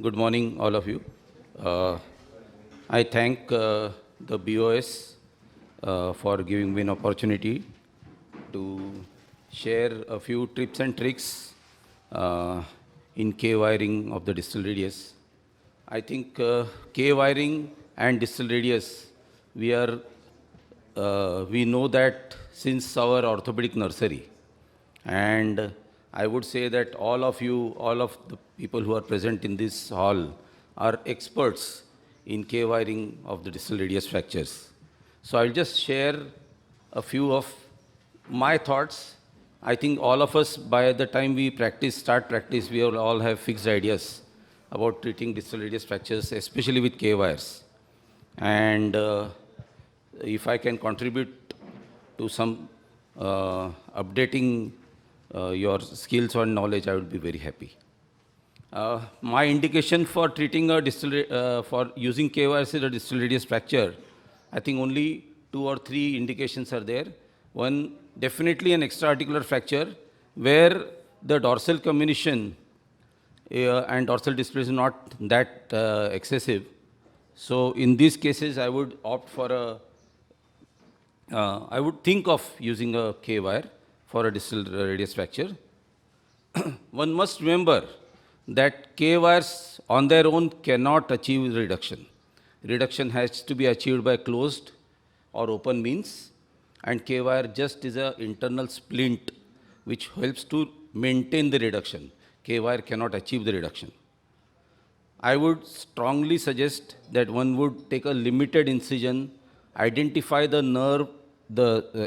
Good morning, all of you. Uh, I thank the BOS for giving me an opportunity to share a few tips and tricks in K-wiring of the distal radius. I think K-wiring and distal radius, we know that since our orthopedic nursery. And I would say that all of you, all of the people who are present in this hall are experts in K-wiring of the distal radius fractures. So I'll just share a few of my thoughts. I think all of us, by the time we start practice, we will all have fixed ideas about treating distal radius fractures, especially with K-wires. And if I can contribute to some updating your skills or knowledge, I would be very happy. My indication for treating a for using K-wires in a distal radius fracture, I think only 2 or 3 indications are there. One, definitely an extra-articular fracture where the dorsal comminution and dorsal displacement is not that excessive. So in these cases, I would opt for I would think of using a K-wire for a distal radius fracture. One must remember that K-wires on their own cannot achieve reduction. Reduction has to be achieved by closed or open means, and K-wire just is an internal splint which helps to maintain the reduction. K-wire cannot achieve the reduction. I would strongly suggest that one would take a limited incision, identify the nerve,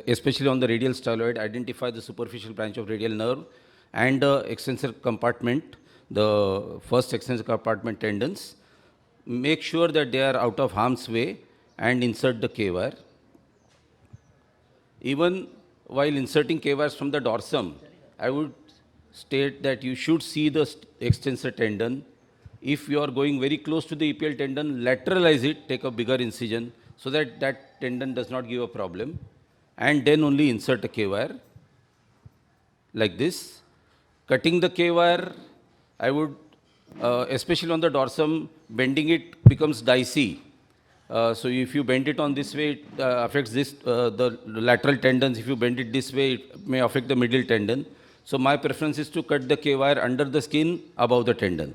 especially on the radial styloid, identify the superficial branch of radial nerve and the extensor compartment, the first extensor compartment tendons. Make sure that they are out of harm's way and insert the K-wire. Even while inserting K-wires from the dorsum, I would state that you should see the extensor tendon. If you are going very close to the EPL tendon, lateralize it, take a bigger incision so that that tendon does not give a problem, and then only insert a K-wire like this. Cutting the K-wire, I would, especially on the dorsum, bending it becomes dicey. So if you bend it on this way, it affects the lateral tendons. If you bend it this way, it may affect the middle tendon. So my preference is to cut the K-wire under the skin, above the tendon.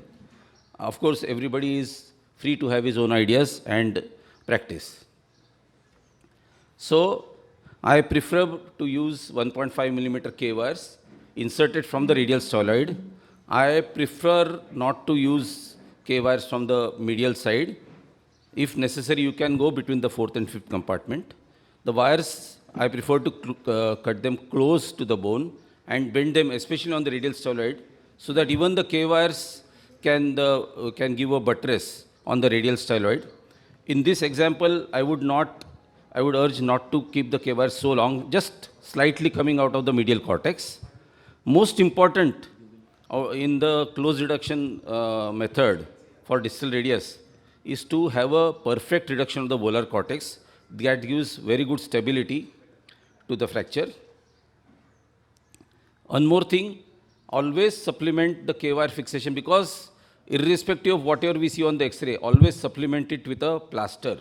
Of course, everybody is free to have his own ideas and practice. So I prefer to use 1.5 millimeter K-wires inserted from the radial styloid. I prefer not to use K-wires from the medial side. If necessary, you can go between the 4th and 5th compartment. The wires, I prefer to cut them close to the bone and bend them, especially on the radial styloid, so that even the K-wires can give a buttress on the radial styloid. In this example, I would urge not to keep the K-wires so long, just slightly coming out of the medial cortex. Most important in the close reduction method for distal radius is to have a perfect reduction of the volar cortex that gives very good stability to the fracture. One more thing, always supplement the K-wire fixation, because irrespective of whatever we see on the X-ray, always supplement it with a plaster.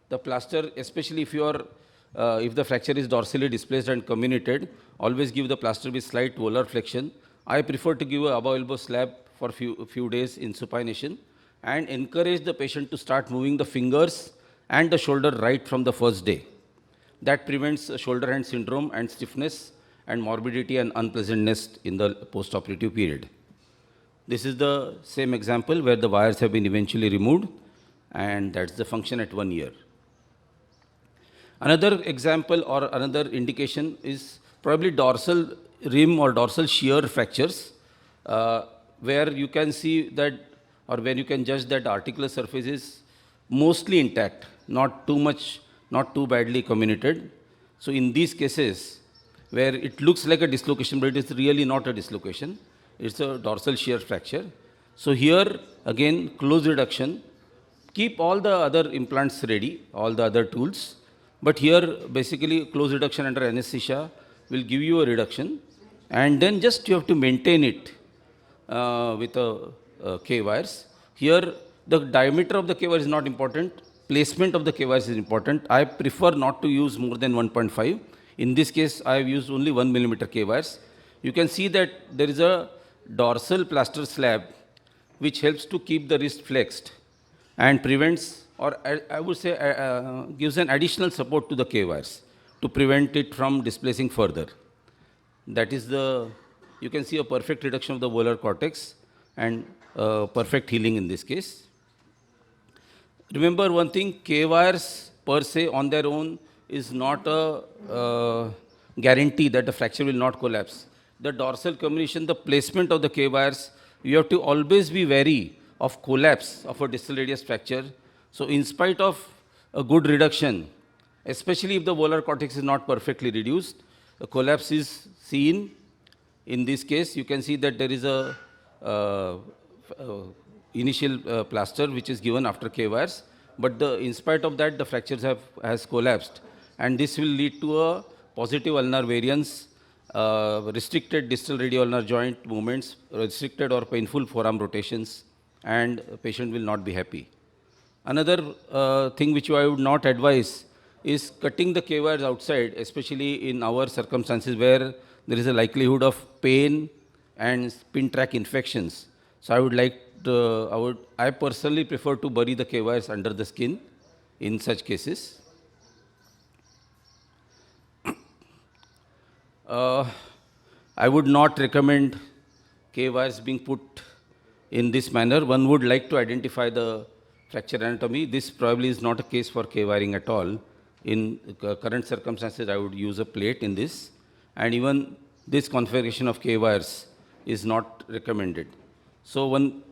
The plaster, especially if the fracture is dorsally displaced and comminuted, always give the plaster with slight volar flexion. I prefer to give a above elbow slab for few days in supination and encourage the patient to start moving the fingers and the shoulder right from the first day. That prevents shoulder hand syndrome and stiffness and morbidity and unpleasantness in the post-operative period. This is the same example where the wires have been eventually removed, and that's the function at 1 year. Another example or another indication is probably dorsal rim or dorsal shear fractures, where you can see that, or where you can judge that the articular surface is mostly intact, not too much, not too badly comminuted. So in these cases, where it looks like a dislocation, but it is really not a dislocation, it's a dorsal shear fracture. So here, again, close reduction. Keep all the other implants ready, all the other tools. But here, basically, close reduction under anesthesia will give you a reduction. And then just you have to maintain it with K-wires. Here, the diameter of the K-wire is not important. Placement of the K-wire is important. I prefer not to use more than 1.5. In this case, I have used only 1 millimeter K-wires. You can see that there is a dorsal plaster slab which helps to keep the wrist flexed and prevents, or I would say, gives an additional support to the K-wires to prevent it from displacing further. That is you can see a perfect reduction of the volar cortex and perfect healing in this case. Remember one thing, K-wires per se on their own is not a guarantee that the fracture will not collapse. The dorsal combination, the placement of the K-wires, you have to always be wary of collapse of a distal radius fracture. So in spite of a good reduction, especially if the volar cortex is not perfectly reduced, a collapse is seen. In this case, you can see that there is a initial plaster which is given after K-wires, but in spite of that, the fractures has collapsed, and this will lead to a positive ulnar variance, restricted distal radioulnar joint movements, restricted or painful forearm rotations, and the patient will not be happy. Another thing which I would not advise is cutting the K-wires outside, especially in our circumstances where there is a likelihood of pain and spin tract infections. So I personally prefer to bury the K-wires under the skin in such cases. I would not recommend K-wires being put in this manner. One would like to identify the fracture anatomy. This probably is not a case for K-wiring at all. In current circumstances, I would use a plate in this, and even this configuration of K-wires is not recommended. So one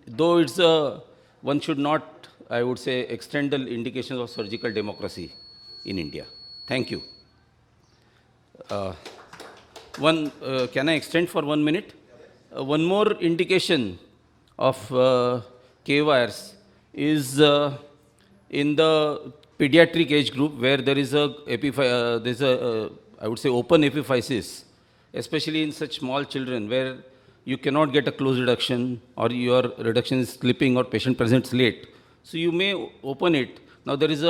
should not, I would say, extend the indications of surgical democracy in India. Thank you. Can I extend for 1 minute? One more indication of K-wires is in the pediatric age group where there is I would say, open epiphysis, especially in such small children where you cannot get a close reduction or your reduction is slipping or patient presents late. So you may open it. Now there is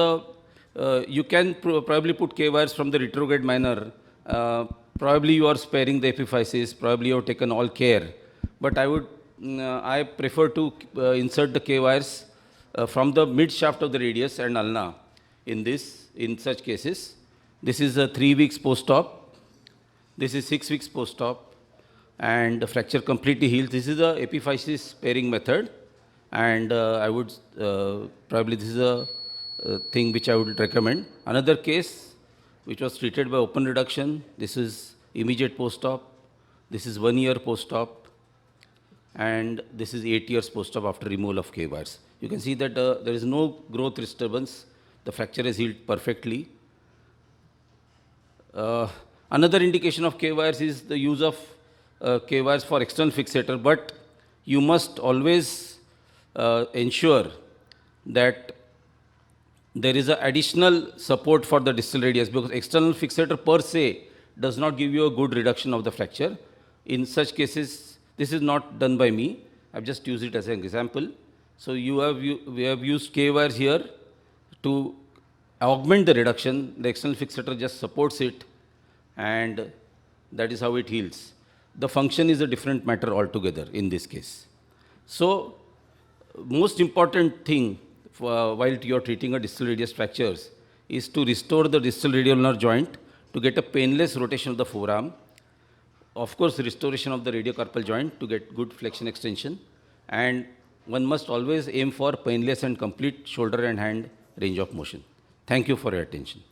you can probably put K-wires from the retrograde manner. Probably you are sparing the epiphysis, probably you have taken all care. But I prefer to insert the K-wires from the mid shaft of the radius and ulna in such cases. This is 3 weeks post-op. This is 6 weeks post-op. And the fracture completely heals. This is the epiphysis sparing method. And I would, probably this is a thing which I would recommend. Another case which was treated by open reduction. This is immediate post-op. This is 1 year post-op. And this is 8 years post-op after removal of K-wires. You can see that there is no growth disturbance. The fracture is healed perfectly. Another indication of K-wires is the use of K-wires for external fixator, but you must always ensure that there is an additional support for the distal radius, because external fixator per se does not give you a good reduction of the fracture. In such cases, this is not done by me. I've just used it as an example. So we have used K-wires here to augment the reduction. The external fixator just supports it, and that is how it heals. The function is a different matter altogether in this case. So most important thing while you are treating a distal radius fractures is to restore the distal radioulnar joint to get a painless rotation of the forearm. Of course, restoration of the radiocarpal joint to get good flexion extension. And one must always aim for painless and complete shoulder and hand range of motion. Thank you for your attention.